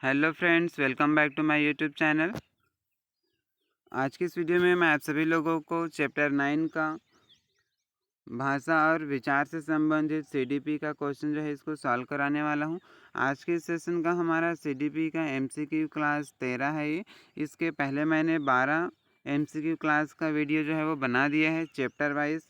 Hello friends, welcome back to my YouTube channel. आज की इस वीडियो में मैं आप सभी लोगों को चैप्टर 9 का भाषा और विचार से संबंधित सीडीपी का क्वेश्चन जो है इसको सॉल्व कराने वाला हूं। आज के इस सेशन का हमारा सीडीपी का एमसीक्यू क्लास 13 है। ये इसके पहले मैंने 12 एमसीक्यू क्लास का वीडियो जो है वो बना दिया है चैप्टर वाइज।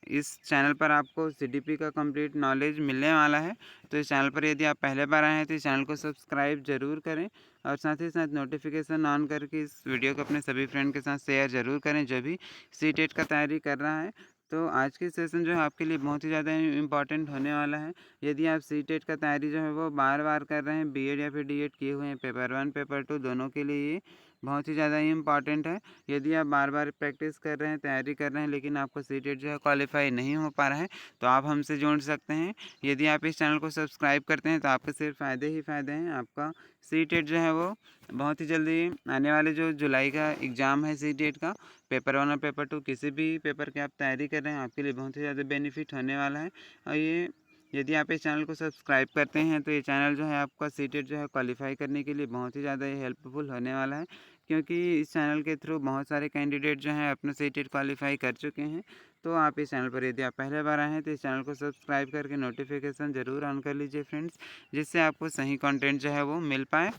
इस चैनल पर आपको सीडीपी का कंप्लीट नॉलेज मिलने वाला है। तो इस चैनल पर यदि आप पहले बार आए हैं तो इस चैनल को सब्सक्राइब जरूर करें और साथ ही साथ नोटिफिकेशन ऑन करके इस वीडियो को अपने सभी फ्रेंड के साथ शेयर ज़रूर करें जो भी सीटेट का तैयारी कर रहा है। तो आज की सेशन जो है आपके लिए बहुत ही ज़्यादा इम्पॉर्टेंट होने वाला है। यदि आप सीटेट का तैयारी जो है वो बार बार कर रहे हैं, बीएड या फिर डीएड किए हुए हैं, पेपर 1 पेपर 2 दोनों के लिए ये बहुत ही ज़्यादा इम्पॉर्टेंट है। यदि आप बार बार प्रैक्टिस कर रहे हैं, तैयारी कर रहे हैं, लेकिन आपको सीटेट जो है क्वालिफाई नहीं हो पा रहा है, तो आप हमसे जुड़ सकते हैं। यदि आप इस चैनल को सब्सक्राइब करते हैं तो आपके सिर्फ फ़ायदे ही फ़ायदे हैं। आपका सीटेट जो है वो बहुत ही जल्दी आने वाले जो जुलाई का एग्ज़ाम है सीटेट का, पेपर 1 और पेपर 2 किसी भी पेपर की आप तैयारी कर रहे हैं, आपके लिए बहुत ही ज़्यादा बेनिफिट होने वाला है। और ये यदि आप इस चैनल को सब्सक्राइब करते हैं तो ये चैनल जो है आपका सीटेट जो है क्वालिफाई करने के लिए बहुत ही ज़्यादा हेल्पफुल होने वाला है, क्योंकि इस चैनल के थ्रू बहुत सारे कैंडिडेट जो हैं अपना सीटेट क्वालिफाई कर चुके हैं। तो आप इस चैनल पर यदि आप पहले बार आए हैं तो इस चैनल को सब्सक्राइब करके नोटिफिकेशन ज़रूर ऑन कर लीजिए फ्रेंड्स, जिससे आपको सही कंटेंट जो है वो मिल पाए।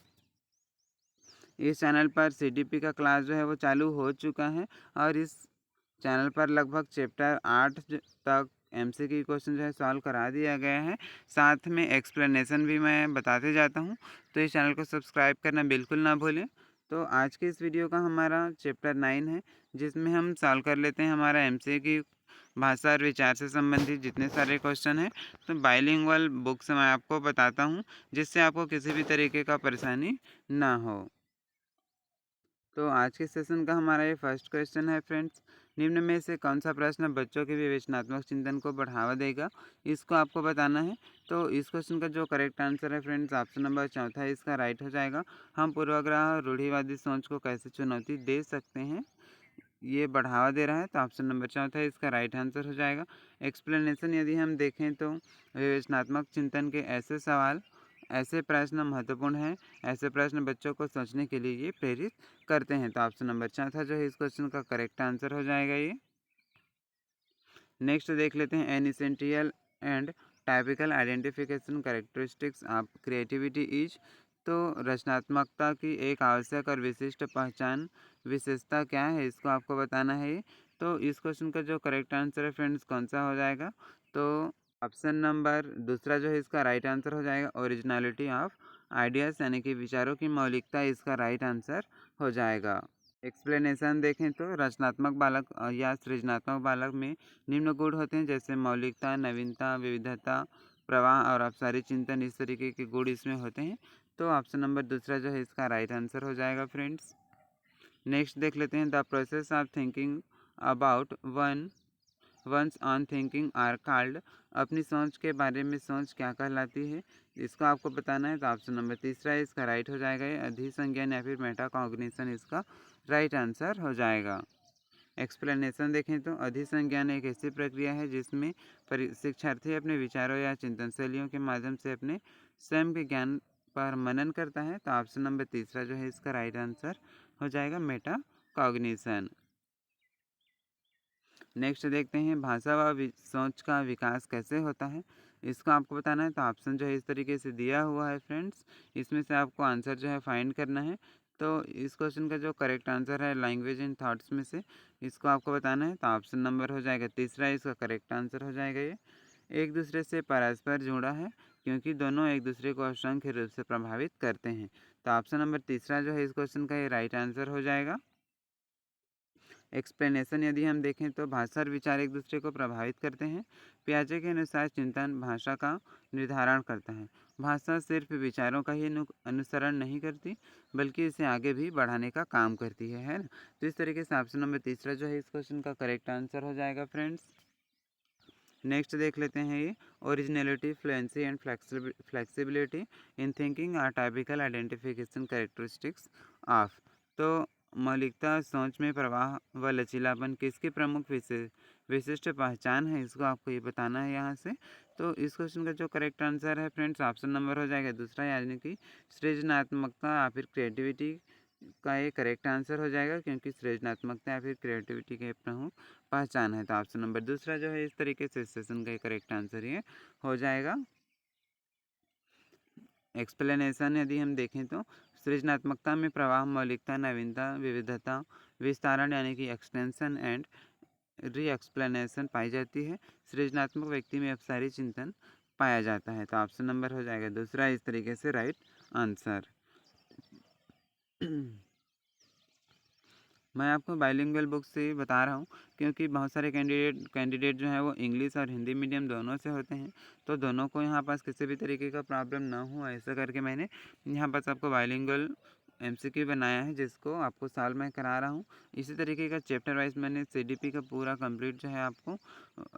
इस चैनल पर सीडीपी का क्लास जो है वो चालू हो चुका है और इस चैनल पर लगभग चैप्टर 8 तक एमसीक्यू क्वेश्चन जो है सॉल्व करा दिया गया है। साथ में एक्सप्लेनेशन भी मैं बताते जाता हूँ। तो इस चैनल को सब्सक्राइब करना बिल्कुल ना भूलें। तो आज के इस वीडियो का हमारा चैप्टर 9 है, जिसमें हम सॉल्व कर लेते हैं हमारा एमसीक्यू भाषा और विचार से संबंधित जितने सारे क्वेश्चन हैं। तो बाइलिंगुअल बुक से मैं आपको बताता हूँ, जिससे आपको किसी भी तरीके का परेशानी ना हो। तो आज के सेशन का हमारा ये फर्स्ट क्वेश्चन है फ्रेंड्स। निम्न में से कौन सा प्रश्न बच्चों के विवेचनात्मक चिंतन को बढ़ावा देगा, इसको आपको बताना है। तो इस क्वेश्चन का जो करेक्ट आंसर है फ्रेंड्स, ऑप्शन नंबर चौथा इसका राइट हो जाएगा। हम पूर्वाग्रह और रूढ़िवादी सोच को कैसे चुनौती दे सकते हैं, ये बढ़ावा दे रहा है, तो ऑप्शन नंबर चौथा इसका राइट आंसर हो जाएगा। एक्सप्लेनेशन यदि हम देखें तो विवेचनात्मक चिंतन के ऐसे सवाल, ऐसे प्रश्न महत्वपूर्ण हैं, ऐसे प्रश्न बच्चों को सोचने के लिए ये प्रेरित करते हैं। तो ऑप्शन नंबर चौथा जो है इस क्वेश्चन का करेक्ट आंसर हो जाएगा ये। नेक्स्ट देख लेते हैं, N essential and typical identification characteristics of creativity is. तो रचनात्मकता की एक आवश्यक और विशिष्ट पहचान विशेषता क्या है, इसको आपको बताना है। तो इस क्वेश्चन का जो करेक्ट आंसर है फ्रेंड्स कौन सा हो जाएगा, तो ऑप्शन नंबर दूसरा जो है इसका राइट आंसर हो जाएगा। ओरिजिनलिटी ऑफ आइडियाज़ यानी कि विचारों की मौलिकता, इसका राइट आंसर हो जाएगा। एक्सप्लेनेशन देखें तो रचनात्मक बालक या सृजनात्मक बालक में निम्न गुण होते हैं, जैसे मौलिकता, नवीनता, विविधता, प्रवाह और अपसारी चिंतन, इस तरीके के गुण इसमें होते हैं। तो ऑप्शन नंबर दूसरा जो है इसका राइट आंसर हो जाएगा फ्रेंड्स। नेक्स्ट देख लेते हैं, the process of thinking about one's own thinking are called. अपनी सोच के बारे में सोच क्या कहलाती है, इसको आपको बताना है। तो ऑप्शन नंबर तीसरा है इसका राइट हो जाएगा। ये अधिसंज्ञान या फिर मेटा कॉग्निशन, इसका राइट आंसर हो जाएगा। एक्सप्लेनेशन देखें तो अधिसंज्ञान एक ऐसी प्रक्रिया है जिसमें शिक्षार्थी अपने विचारों या चिंतन शैलियों के माध्यम से अपने स्वयं के ज्ञान पर मनन करता है। तो ऑप्शन नंबर तीसरा जो है इसका राइट आंसर हो जाएगा, मेटा कॉग्निशन। नेक्स्ट देखते हैं, भाषा व सोच का विकास कैसे होता है, इसको आपको बताना है। तो ऑप्शन जो है इस तरीके से दिया हुआ है फ्रेंड्स, इसमें से आपको आंसर जो है फाइंड करना है। तो इस क्वेश्चन का जो करेक्ट आंसर है लैंग्वेज इन थॉट्स में से, इसको आपको बताना है। तो ऑप्शन नंबर हो जाएगा तीसरा, इसका करेक्ट आंसर हो जाएगा ये। एक दूसरे से परस्पर जुड़ा है क्योंकि दोनों एक दूसरे को असंख्य रूप से प्रभावित करते हैं। तो ऑप्शन नंबर तीसरा जो है इस क्वेश्चन का ये राइट आंसर हो जाएगा। एक्सप्लेनेशन यदि हम देखें तो भाषा और विचार एक दूसरे को प्रभावित करते हैं। पियाजे के अनुसार चिंतन भाषा का निर्धारण करता है। भाषा सिर्फ विचारों का ही अनुसरण नहीं करती, बल्कि इसे आगे भी बढ़ाने का काम करती है ना। तो इस तरीके से ऑप्शन नंबर तीसरा जो है इस क्वेश्चन का करेक्ट आंसर हो जाएगा फ्रेंड्स। नेक्स्ट देख लेते हैं, ये originality, fluency and flexibility in thinking are typical identification characteristics of. तो मौलिकता, सोच में प्रवाह व लचीलापन किसकी प्रमुख विशिष्ट पहचान है, इसको आपको ये बताना है यहाँ से। तो इस क्वेश्चन का जो करेक्ट आंसर है फ्रेंड्स ऑप्शन नंबर हो जाएगा दूसरा, यानी कि सृजनात्मकता या फिर क्रिएटिविटी का ये करेक्ट आंसर हो जाएगा, क्योंकि सृजनात्मकता या फिर क्रिएटिविटी के प्रमुख पहचान है। तो ऑप्शन नंबर दूसरा जो है इस तरीके से इस सेशन का करेक्ट आंसर ये हो जाएगा। एक्सप्लेनेशन यदि हम देखें तो सृजनात्मकता में प्रवाह, मौलिकता, नवीनता, विविधता, विस्तारण यानी कि एक्सटेंशन एंड री एक्सप्लेनेशन पाई जाती है। सृजनात्मक व्यक्ति में अपसारी चिंतन पाया जाता है। तो ऑप्शन नंबर हो जाएगा दूसरा इस तरीके से राइट आंसर। मैं आपको बाइलिंगुअल बुक से बता रहा हूँ, क्योंकि बहुत सारे कैंडिडेट जो है वो इंग्लिश और हिंदी मीडियम दोनों से होते हैं, तो दोनों को यहाँ पास किसी भी तरीके का प्रॉब्लम ना हो ऐसा करके मैंने यहाँ पास आपको बाइलिंगुअल MCQ बनाया है, जिसको आपको साल में करा रहा हूँ। इसी तरीके का चैप्टर वाइज मैंने CDP का पूरा कंप्लीट जो है आपको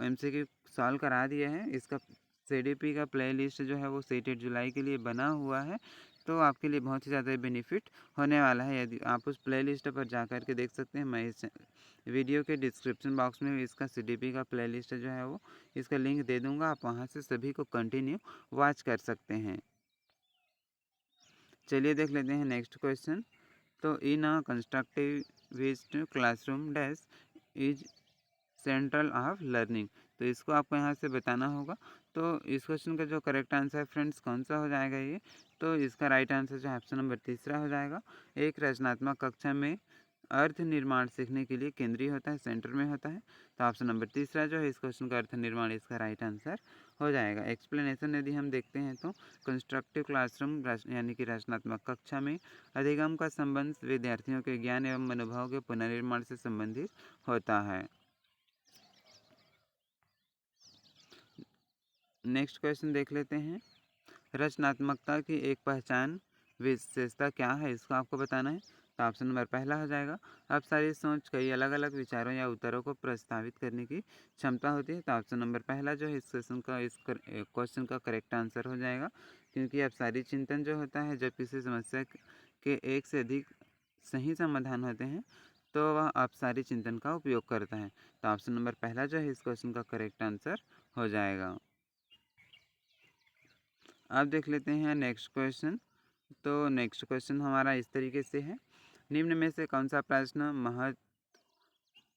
MCQ सॉल्व करा दिया है। इसका CDP का प्ले लिस्ट जो है वो 8 जुलाई के लिए बना हुआ है, तो आपके लिए बहुत ही ज़्यादा बेनिफिट होने वाला है। यदि आप उस प्ले लिस्ट पर जा कर के देख सकते हैं, मैं इस वीडियो के डिस्क्रिप्शन बॉक्स में इसका CDP का प्ले लिस्ट जो है वो इसका लिंक दे दूंगा, आप वहां से सभी को कंटिन्यू वॉच कर सकते हैं। चलिए देख लेते हैं नेक्स्ट क्वेश्चन। तो in a constructivist classroom dash is central of learning, तो इसको आपको यहाँ से बताना होगा। तो इस क्वेश्चन का जो करेक्ट आंसर है फ्रेंड्स कौन सा हो जाएगा ये, तो इसका राइट आंसर जो है ऑप्शन नंबर तीसरा हो जाएगा। एक रचनात्मक कक्षा में अर्थ निर्माण सीखने के लिए केंद्रीय होता है, सेंटर में होता है। तो ऑप्शन नंबर तीसरा जो है इस क्वेश्चन का अर्थ निर्माण इसका राइट आंसर हो जाएगा। एक्सप्लेनेशन यदि हम देखते हैं तो कंस्ट्रक्टिव क्लासरूम यानी कि रचनात्मक कक्षा में अधिगम का संबंध विद्यार्थियों के ज्ञान एवं मनोभाव के पुनर्निर्माण से संबंधित होता है। नेक्स्ट क्वेश्चन देख लेते हैं। रचनात्मकता की एक पहचान विशेषता क्या है, इसको आपको बताना है। तो ऑप्शन नंबर पहला हो जाएगा अब सारी सोच कई अलग अलग विचारों या उत्तरों को प्रस्तावित करने की क्षमता होती है। तो ऑप्शन नंबर पहला जो है इस क्वेश्चन का करेक्ट आंसर हो जाएगा, क्योंकि अब सारी चिंतन जो होता है जब किसी समस्या के एक से अधिक सही समाधान होते हैं तो वह अपसारी चिंतन का उपयोग करता है। तो ऑप्शन नंबर पहला जो है इस क्वेश्चन का करेक्ट आंसर हो जाएगा। अब देख लेते हैं नेक्स्ट क्वेश्चन। तो नेक्स्ट क्वेश्चन हमारा इस तरीके से है, निम्न में से कौन सा प्रश्न महत्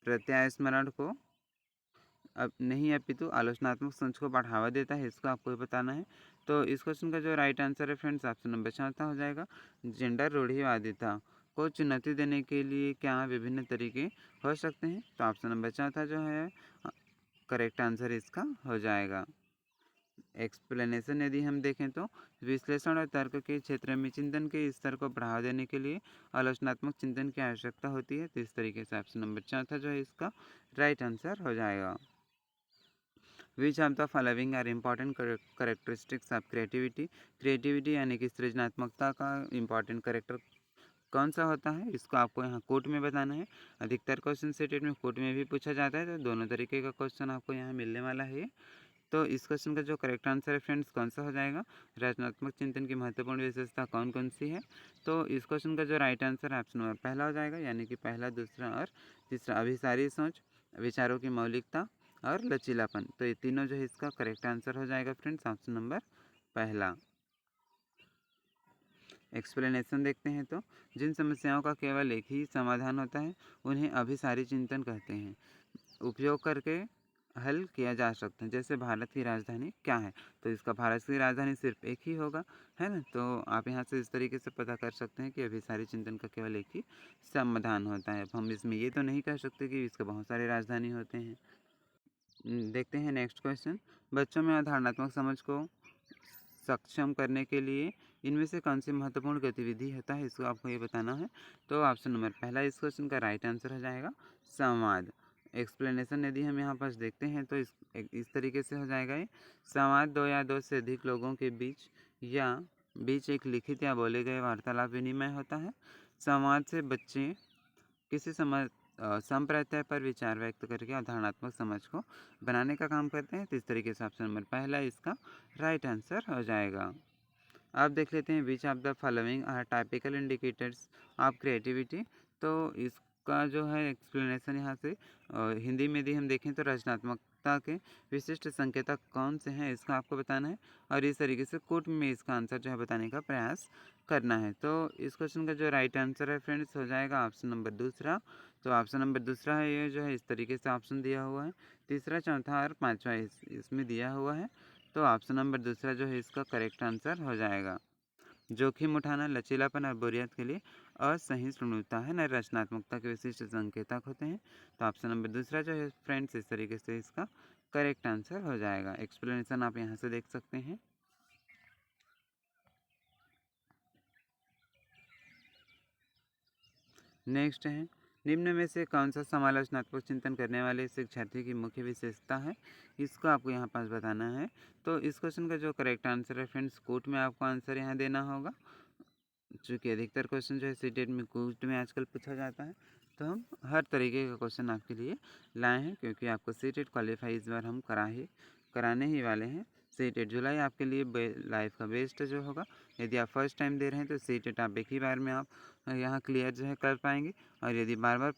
प्रत्याय स्मरण को अब नहीं अपितु आलोचनात्मक सोच को बढ़ावा देता है, इसको आपको बताना है। तो इस क्वेश्चन का जो राइट आंसर है फ्रेंड्स ऑप्शन नंबर चौथा हो जाएगा। जेंडर रूढ़िवादिता को चुनौती देने के लिए क्या विभिन्न तरीके हो सकते हैं। तो ऑप्शन नंबर चौथा जो है करेक्ट आंसर इसका हो जाएगा। एक्सप्लेनेशन यदि हम देखें तो विश्लेषण और तर्क के क्षेत्र में चिंतन के स्तर को बढ़ावा देने के लिए आलोचनात्मक चिंतन की आवश्यकता होती है। तो इस तरीके से ऑप्शन नंबर चौथा जो है इसका राइट आंसर हो जाएगा। Which of the following are important characteristics of creativity, creativity यानी कि सृजनात्मकता का इम्पॉर्टेंट करेक्टर कौन सा होता है, इसको आपको यहाँ कोट में बताना है। अधिकतर क्वेश्चन सेटेड में कोट में भी पूछा जाता है, तो दोनों तरीके का क्वेश्चन आपको यहाँ मिलने वाला है। तो इस क्वेश्चन का जो करेक्ट आंसर है फ्रेंड्स कौन सा हो जाएगा, रचनात्मक चिंतन की महत्वपूर्ण विशेषता कौन कौन सी है। तो इस क्वेश्चन का जो राइट आंसर है ऑप्शन नंबर पहला हो जाएगा, यानी कि पहला, दूसरा और तीसरा। अभिसारी सोच, विचारों की मौलिकता और लचीलापन, तो ये तीनों जो है इसका करेक्ट आंसर हो जाएगा फ्रेंड्स ऑप्शन नंबर पहला। एक्सप्लेनेशन देखते हैं तो जिन समस्याओं का केवल एक ही समाधान होता है उन्हें अभिसारी चिंतन कहते हैं, उपयोग करके हल किया जा सकता है। जैसे भारत की राजधानी क्या है, तो इसका भारत की राजधानी सिर्फ एक ही होगा, है ना। तो आप यहाँ से इस तरीके से पता कर सकते हैं कि अभिसारी चिंतन का केवल एक ही समाधान होता है। हम इसमें ये तो नहीं कह सकते कि इसके बहुत सारे राजधानी होते हैं। देखते हैं नेक्स्ट क्वेश्चन। बच्चों में अवधारणात्मक समझ को सक्षम करने के लिए इनमें से कौन सी महत्वपूर्ण गतिविधि होता है, इसको आपको ये बताना है। तो ऑप्शन नंबर पहला इस क्वेश्चन का राइट आंसर हो जाएगा संवाद। एक्सप्लेनेशन यदि हम यहाँ पर देखते हैं तो इस तरीके से हो जाएगा ये, संवाद दो या दो से अधिक लोगों के बीच एक लिखित या बोले गए वार्तालाप विनिमय होता है। संवाद से बच्चे किसी संप्रत्यय पर विचार व्यक्त करके अवधारणात्मक समझ को बनाने का काम करते हैं। तो इस तरीके से ऑप्शन नंबर पहला इसका राइट आंसर हो जाएगा। अब देख लेते हैं which of the following are typical indicators of creativity. तो इस का जो है एक्सप्लेनेशन यहाँ से हिंदी में यदि हम देखें तो रचनात्मकता के विशिष्ट संकेतक कौन से हैं इसका आपको बताना है और इस तरीके से कोट में इसका आंसर जो है बताने का प्रयास करना है। तो इस क्वेश्चन का जो राइट आंसर है फ्रेंड्स हो जाएगा ऑप्शन नंबर दूसरा। तो ऑप्शन नंबर दूसरा है ये जो है इस तरीके से ऑप्शन दिया हुआ है, तीसरा चौथा और पाँचवा इसमें दिया हुआ है। तो ऑप्शन नंबर दूसरा जो है इसका करेक्ट आंसर हो जाएगा। जोखिम उठाना, लचीलापन और बोरियत के लिए असहिष्णुता है न रचनात्मकता के विशिष्ट संकेतक होते हैं। तो ऑप्शन नंबर दूसरा जो है फ्रेंड्स इस तरीके से इसका करेक्ट आंसर हो जाएगा। एक्सप्लेनेशन आप यहाँ से देख सकते हैं। नेक्स्ट है, निम्न में से कौन सा समालोचनात्मक चिंतन करने वाले शिक्षार्थी की मुख्य विशेषता है, इसको आपको यहाँ पास बताना है। तो इस क्वेश्चन का जो करेक्ट आंसर है फ्रेंड्स कोट में आपको आंसर यहाँ देना होगा। चूँकि अधिकतर क्वेश्चन जो है सीटेट में कोट में आजकल पूछा जाता है, तो हम हर तरीके का क्वेश्चन आपके लिए लाए हैं, क्योंकि आपको सीटेट क्वालिफाई इस बार हम कराने ही वाले हैं। सीटेट जुलाई आपके लिए लाइफ का बेस्ट जो होगा। यदि आप फर्स्ट टाइम दे रहे हैं तो सीटेट आप एक ही बार में आप यहाँ क्लियर जो है कर पाएंगे, और यदि बार बार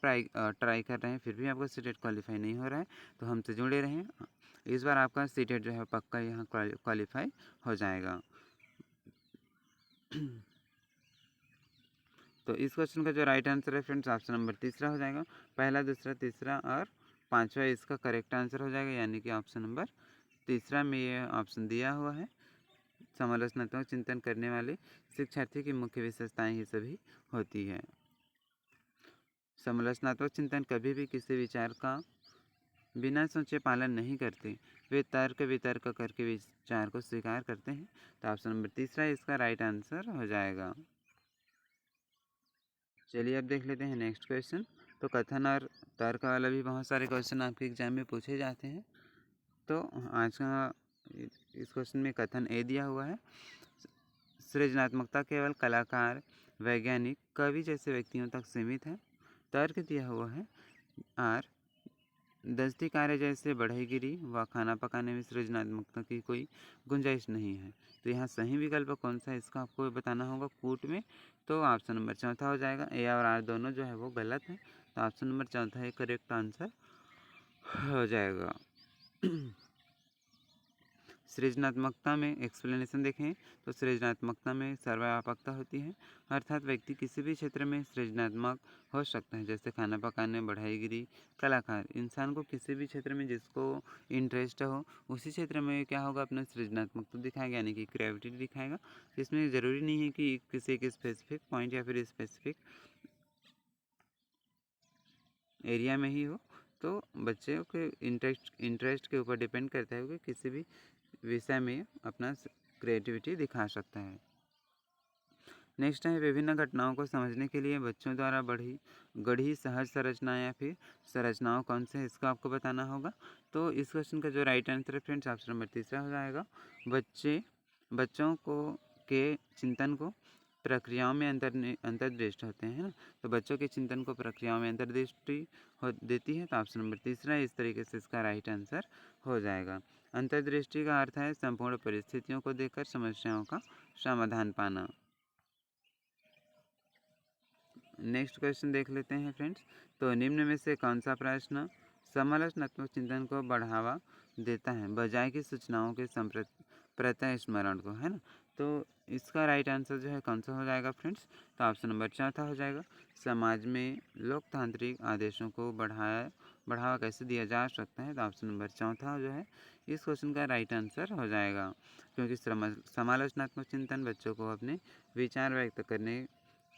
ट्राई कर रहे हैं फिर भी आपको सीटेट क्वालिफाई नहीं हो रहा है तो हमसे जुड़े रहें। इस बार आपका सीटेट जो है पक्का यहाँ क्वालिफाई हो जाएगा। तो इस क्वेश्चन का जो राइट आंसर है फ्रेंड्स ऑप्शन नंबर तीसरा हो जाएगा। पहला, दूसरा, तीसरा और पांचवा इसका करेक्ट आंसर हो जाएगा, यानी कि ऑप्शन नंबर तीसरा में ये ऑप्शन दिया हुआ है। समालोचनात्मक चिंतन करने वाले शिक्षार्थी की मुख्य विशेषताएं ही सभी होती है। समालोचनात्मक चिंतन कभी भी किसी विचार का बिना सोचे पालन नहीं करते, वे तर्क वितर्क करके विचार को स्वीकार करते हैं। तो ऑप्शन नंबर तीसरा इसका राइट आंसर हो जाएगा। चलिए अब देख लेते हैं नेक्स्ट क्वेश्चन। तो कथन और तर्क वाला भी बहुत सारे क्वेश्चन आपके एग्जाम में पूछे जाते हैं। तो आज का इस क्वेश्चन में कथन ए दिया हुआ है, सृजनात्मकता केवल कलाकार, वैज्ञानिक, कवि जैसे व्यक्तियों तक सीमित है। तर्क दिया हुआ है, आर दस्ती कार्य जैसे बढ़ईगिरी व खाना पकाने में सृजनात्मकता की कोई गुंजाइश नहीं है। तो यहाँ सही विकल्प कौन सा है इसका आपको बताना होगा कूट में। तो ऑप्शन नंबर चौथा हो जाएगा। ए और आर दोनों जो है वो गलत है, तो ऑप्शन नंबर चौथा है करेक्ट आंसर हो जाएगा। सृजनात्मकता में एक्सप्लेनेशन देखें तो सृजनात्मकता में सर्वव्यापकता होती है, अर्थात व्यक्ति किसी भी क्षेत्र में सृजनात्मक हो सकता है, जैसे खाना पकाने, बढ़ईगिरी, कलाकार। इंसान को किसी भी क्षेत्र में जिसको इंटरेस्ट हो उसी क्षेत्र में क्या होगा, अपना सृजनात्मकता दिखाएगा, यानी कि क्रिएटिविटी दिखाएगा। इसमें ज़रूरी नहीं है कि किसी एक स्पेसिफिक पॉइंट या फिर स्पेसिफिक एरिया में ही हो। तो बच्चे के इंटरेस्ट के ऊपर डिपेंड करता है कि किसी भी विषय में अपना क्रिएटिविटी दिखा सकता है। नेक्स्ट है, विभिन्न घटनाओं को समझने के लिए बच्चों द्वारा गढ़ी सहज संरचना या फिर संरचनाओं कौन से है, इसको आपको बताना होगा। तो इस क्वेश्चन का जो राइट आंसर है फ्रेंड्स ऑप्शन नंबर तीसरा हो जाएगा। बच्चों को के चिंतन को प्रक्रियाओं में अंतर्दृष्टि होते हैं ना, तो बच्चों के चिंतन को प्रक्रियाओं में अंतर्दृष्टि देती है। तो ऑप्शन नंबर तीसरा इस तरीके से इसका राइट आंसर हो जाएगा। अंतर्दृष्टि का अर्थ है संपूर्ण परिस्थितियों को देखकर समस्याओं का समाधान पाना। नेक्स्ट क्वेश्चन देख लेते हैं फ्रेंड्स। तो निम्न में से कौन सा प्रश्न समालोचनात्मक चिंतन को बढ़ावा देता है बजाय की सूचनाओं के प्रत्यय स्मरण को, है ना। तो इसका राइट आंसर जो है कौन सा हो जाएगा फ्रेंड्स। तो ऑप्शन नंबर चौथा हो जाएगा। समाज में लोकतांत्रिक आदेशों को बढ़ावा कैसे दिया जा सकता है, तो ऑप्शन नंबर चौथा जो है इस क्वेश्चन का राइट आंसर हो जाएगा, क्योंकि समालोचनात्मक चिंतन बच्चों को अपने विचार व्यक्त करने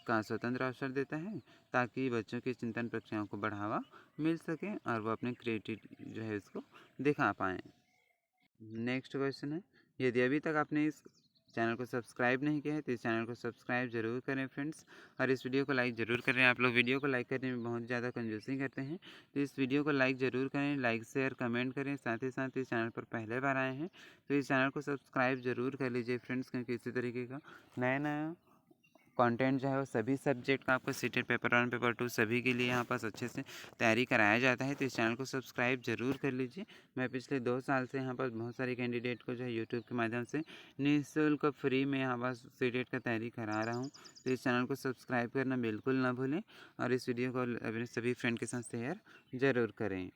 का स्वतंत्र अवसर देता है, ताकि बच्चों की चिंतन प्रक्रियाओं को बढ़ावा मिल सके और वो अपने क्रिएटिव जो है इसको दिखा पाएँ। नेक्स्ट क्वेश्चन है, यदि अभी तक आपने इस चैनल को सब्सक्राइब नहीं किया है तो इस चैनल को सब्सक्राइब जरूर करें फ्रेंड्स, और इस वीडियो को लाइक ज़रूर करें। आप लोग वीडियो को लाइक करने में बहुत ज़्यादा कंजूसी करते हैं, तो इस वीडियो को लाइक ज़रूर करें, लाइक शेयर कमेंट करें। साथ ही साथ इस चैनल पर पहले बार आए हैं तो इस चैनल को सब्सक्राइब जरूर कर लीजिए फ्रेंड्स, क्योंकि इसी तरीके का नया कंटेंट जो है वो सभी सब्जेक्ट का आपको सीटेट पेपर 1 पेपर 2 सभी के लिए यहाँ पास अच्छे से तैयारी कराया जाता है। तो इस चैनल को सब्सक्राइब जरूर कर लीजिए। मैं पिछले 2 साल से यहाँ पर बहुत सारे कैंडिडेट को जो है यूट्यूब के माध्यम से निःशुल्क फ्री में यहाँ पास सीटेट का तैयारी करा रहा हूँ। तो इस चैनल को सब्सक्राइब करना बिल्कुल ना भूलें और इस वीडियो को अपने सभी फ्रेंड के साथ शेयर ज़रूर करें।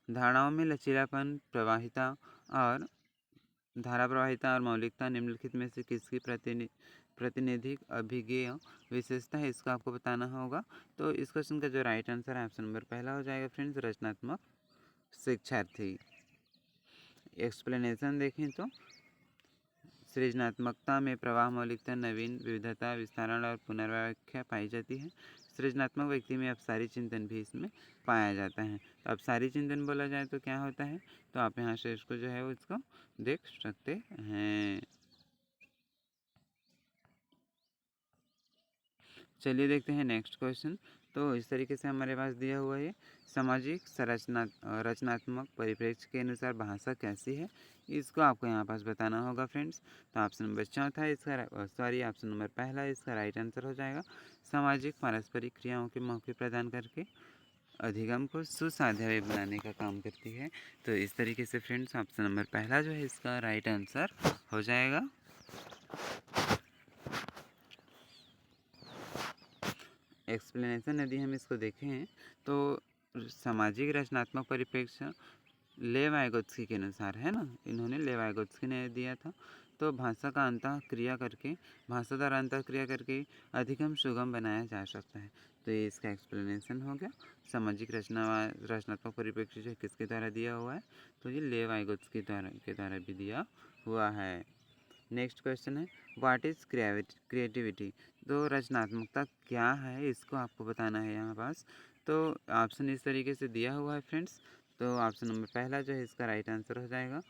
धारणाओं में लचीलापन, प्रवाहिता और धारा प्रवाहिता और मौलिकता निम्नलिखित में से किसकी प्रतिनिधिक अभिज्ञेय विशेषता है, इसको आपको बताना होगा। तो इस क्वेश्चन का जो राइट आंसर है ऑप्शन नंबर पहला हो जाएगा फ्रेंड्स, रचनात्मक शिक्षार्थी। एक्सप्लेनेशन देखें तो सृजनात्मकता में प्रवाह, मौलिकता, नवीन, विविधता, विस्तारण और पुनर्व्याख्या पाई जाती है। सृजनात्मक व्यक्ति में अपसारी चिंतन भी इसमें पाया जाता है। तो अपसारी चिंतन बोला जाए तो क्या होता है, तो आप यहाँ से इसको जो है वो इसको देख सकते हैं। चलिए देखते हैं नेक्स्ट क्वेश्चन। तो इस तरीके से हमारे पास दिया हुआ है, सामाजिक रचनात्मक परिप्रेक्ष्य के अनुसार भाषा कैसी है, इसको आपको यहाँ पास बताना होगा फ्रेंड्स। तो ऑप्शन नंबर चौथा इसका ऑप्शन नंबर पहला इसका राइट आंसर हो जाएगा। सामाजिक पारस्परिक क्रियाओं के मौके प्रदान करके अधिगम को सुसाध्य बनाने का काम करती है। तो इस तरीके से फ्रेंड्स ऑप्शन नंबर पहला जो है इसका राइट आंसर हो जाएगा। एक्सप्लेनेशन यदि हम इसको देखें तो सामाजिक रचनात्मक परिप्रेक्ष्य लेव वाइगोत्स्की के अनुसार है ना, इन्होंने लेव वाइगोत्स्की ने दिया था। तो भाषा का अंतः क्रिया करके, भाषा द्वारा अंतः क्रिया करके अधिगम सुगम बनाया जा सकता है। तो ये इसका एक्सप्लेनेशन हो गया। सामाजिक रचनात्मक परिप्रेक्ष्य जो किसके द्वारा दिया हुआ है, तो ये लेव वाइगोत्स्की के द्वारा भी दिया हुआ है। नेक्स्ट क्वेश्चन है, व्हाट इज़ क्रिएटिविटी। तो रचनात्मकता क्या है, इसको आपको बताना है यहाँ पास। तो ऑप्शन इस तरीके से दिया हुआ है फ्रेंड्स। तो ऑप्शन नंबर पहला जो है इसका राइट आंसर हो जाएगा,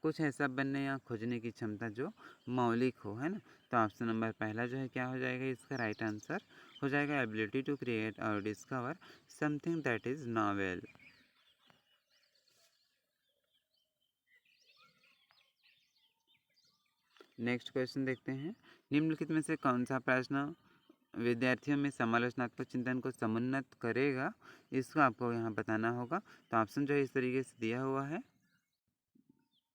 कुछ ऐसा बनने या खोजने की क्षमता जो मौलिक हो, है ना। तो ऑप्शन नंबर पहला जो है क्या हो जाएगा, इसका राइट आंसर हो जाएगा एबिलिटी टू क्रिएट और discover something that is novel. Next question देखते हैं, निम्नलिखित में से कौन सा प्रश्न विद्यार्थियों में समालोचनात्मक चिंतन को समुन्नत करेगा, इसको आपको यहाँ बताना होगा। तो ऑप्शन जो है इस तरीके से दिया हुआ है,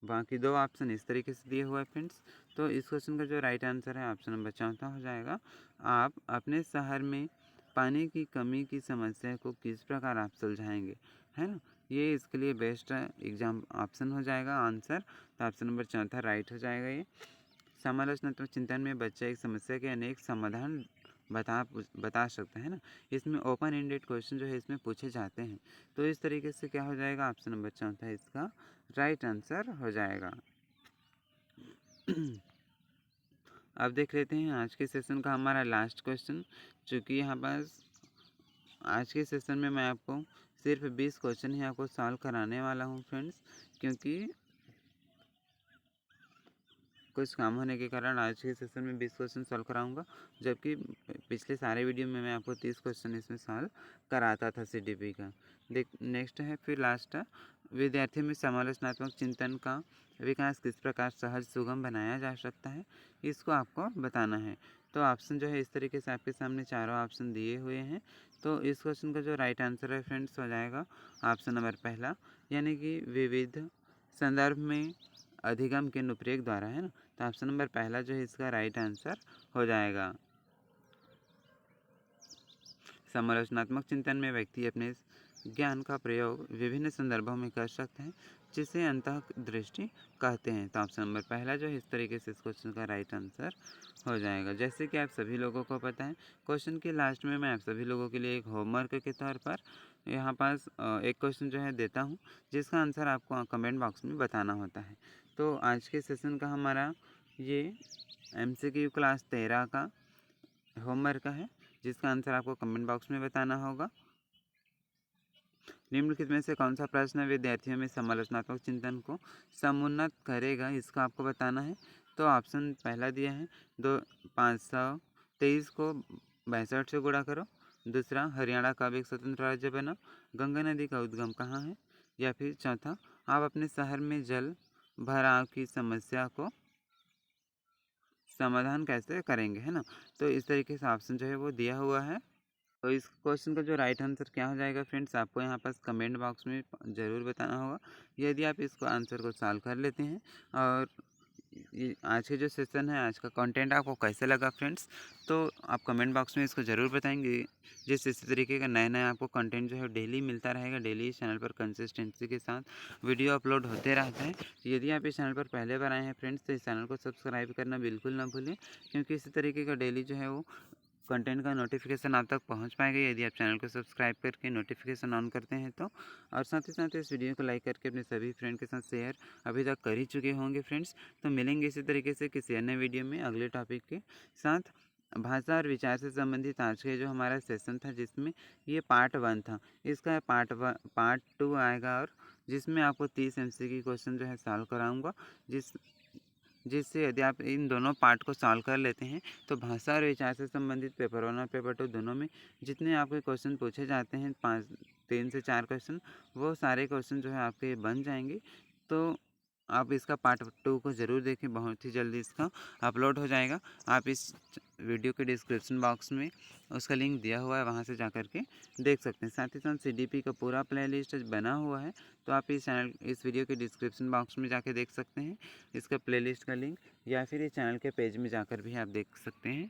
बाकी दो ऑप्शन इस तरीके से दिए हुआ है फ्रेंड्स। तो इस क्वेश्चन का जो राइट आंसर है ऑप्शन नंबर चौथा हो जाएगा। आप अपने शहर में पानी की कमी की समस्या को किस प्रकार आप सुलझाएंगे, है ना। ये इसके लिए बेस्ट एग्जाम ऑप्शन हो जाएगा आंसर। तो ऑप्शन नंबर चौथा राइट हो जाएगा ये। समालोचनात्मक चिंतन में बच्चा एक समस्या के अनेक समाधान बता सकता है ना। इसमें ओपन एंडेड क्वेश्चन जो है इसमें पूछे जाते हैं। तो इस तरीके से क्या हो जाएगा, ऑप्शन नंबर चौथा इसका राइट आंसर हो जाएगा। अब देख लेते हैं आज के सेशन का हमारा लास्ट क्वेश्चन। चूँकि यहाँ पास आज के सेशन में मैं आपको सिर्फ 20 क्वेश्चन ही आपको सॉल्व कराने वाला हूँ फ्रेंड्स, क्योंकि कुछ काम होने के कारण आज के सेशन में 20 क्वेश्चन सॉल्व कराऊंगा, जबकि पिछले सारे वीडियो में मैं आपको 30 क्वेश्चन इसमें सॉल्व कराता था सीडीपी का। नेक्स्ट है फिर लास्ट, विद्यार्थियों में समालोचनात्मक चिंतन का विकास किस प्रकार सहज सुगम बनाया जा सकता है, इसको आपको बताना है। तो ऑप्शन जो है इस तरीके से आपके सामने चारों ऑप्शन दिए हुए हैं। तो इस क्वेश्चन का जो राइट आंसर है फ्रेंड्स हो जाएगा ऑप्शन नंबर पहला, यानी कि विविध संदर्भ में अधिगम के अनुप्रयोग द्वारा, है ना। तो ऑप्शन नंबर पहला जो है इसका राइट आंसर हो जाएगा। समालोचनात्मक चिंतन में व्यक्ति अपने ज्ञान का प्रयोग विभिन्न संदर्भों में कर सकते हैं, जिसे अंतःदृष्टि कहते हैं। तो ऑप्शन नंबर पहला जो है इस तरीके से इस क्वेश्चन का राइट आंसर हो जाएगा। जैसे कि आप सभी लोगों को पता है, क्वेश्चन के लास्ट में मैं आप सभी लोगों के लिए एक होमवर्क के तौर पर यहाँ पास एक क्वेश्चन जो है देता हूँ, जिसका आंसर आपको कमेंट बॉक्स में बताना होता है। तो आज के सेशन का हमारा ये MCQ क्लास 13 का होमवर्क है, जिसका आंसर आपको कमेंट बॉक्स में बताना होगा। निम्नलिखित में से कौन सा प्रश्न विद्यार्थियों में समालोचनात्मक चिंतन को समुन्नत करेगा, इसका आपको बताना है। तो ऑप्शन पहला दिया है, 523 को 62 से गुणा करो। दूसरा, हरियाणा कब एक स्वतंत्र राज्य बना, गंगा नदी का उद्गम कहाँ है। या फिर चौथा, आप अपने शहर में जल भराव की समस्या को समाधान कैसे करेंगे, है ना। तो इस तरीके से ऑप्शन जो है वो दिया हुआ है। तो इस क्वेश्चन का जो राइट आंसर क्या हो जाएगा फ्रेंड्स, आपको यहाँ पास कमेंट बॉक्स में ज़रूर बताना होगा। यदि आप इसको आंसर को सॉल्व कर लेते हैं और ये आज के जो सेशन है, आज का कंटेंट आपको कैसे लगा फ्रेंड्स, तो आप कमेंट बॉक्स में इसको ज़रूर बताएंगे। जिस इसी तरीके का नया आपको कंटेंट जो है डेली मिलता रहेगा, डेली इस चैनल पर कंसिस्टेंसी के साथ वीडियो अपलोड होते रहते हैं। तो यदि आप इस चैनल पर पहले बार आए हैं फ्रेंड्स, तो इस चैनल को सब्सक्राइब करना बिल्कुल ना भूलें, क्योंकि इसी तरीके का डेली जो है वो कंटेंट का नोटिफिकेशन आप तक पहुंच पाएगा यदि आप चैनल को सब्सक्राइब करके नोटिफिकेशन ऑन करते हैं तो। और साथ ही साथ इस वीडियो को लाइक करके अपने सभी फ्रेंड के साथ शेयर अभी तक कर ही चुके होंगे फ्रेंड्स। तो मिलेंगे इसी तरीके से किसी अन्य वीडियो में अगले टॉपिक के साथ। भाषा और विचार से संबंधित आज के जो हमारा सेशन था, जिसमें ये पार्ट 1 था, इसका पार्ट 2 आएगा, और जिसमें आपको 30 MCQ क्वेश्चन जो है सॉल्व कराऊंगा, जिससे यदि आप इन दोनों पार्ट को सॉल्व कर लेते हैं तो भाषा और विचार से संबंधित पेपर 1 और पेपर 2 दोनों में जितने आपके क्वेश्चन पूछे जाते हैं, 3 से 4 क्वेश्चन, वो सारे क्वेश्चन जो है आपके बन जाएंगे। तो आप इसका पार्ट 2 को ज़रूर देखें, बहुत ही जल्दी इसका अपलोड हो जाएगा। आप इस वीडियो के डिस्क्रिप्शन बॉक्स में उसका लिंक दिया हुआ है, वहाँ से जा कर के देख सकते हैं। साथ ही साथ CDP का पूरा प्लेलिस्ट बना हुआ है, तो आप इस वीडियो के डिस्क्रिप्शन बॉक्स में जाके देख सकते हैं इसका प्लेलिस्ट का लिंक, या फिर इस चैनल के पेज में जाकर भी आप देख सकते हैं।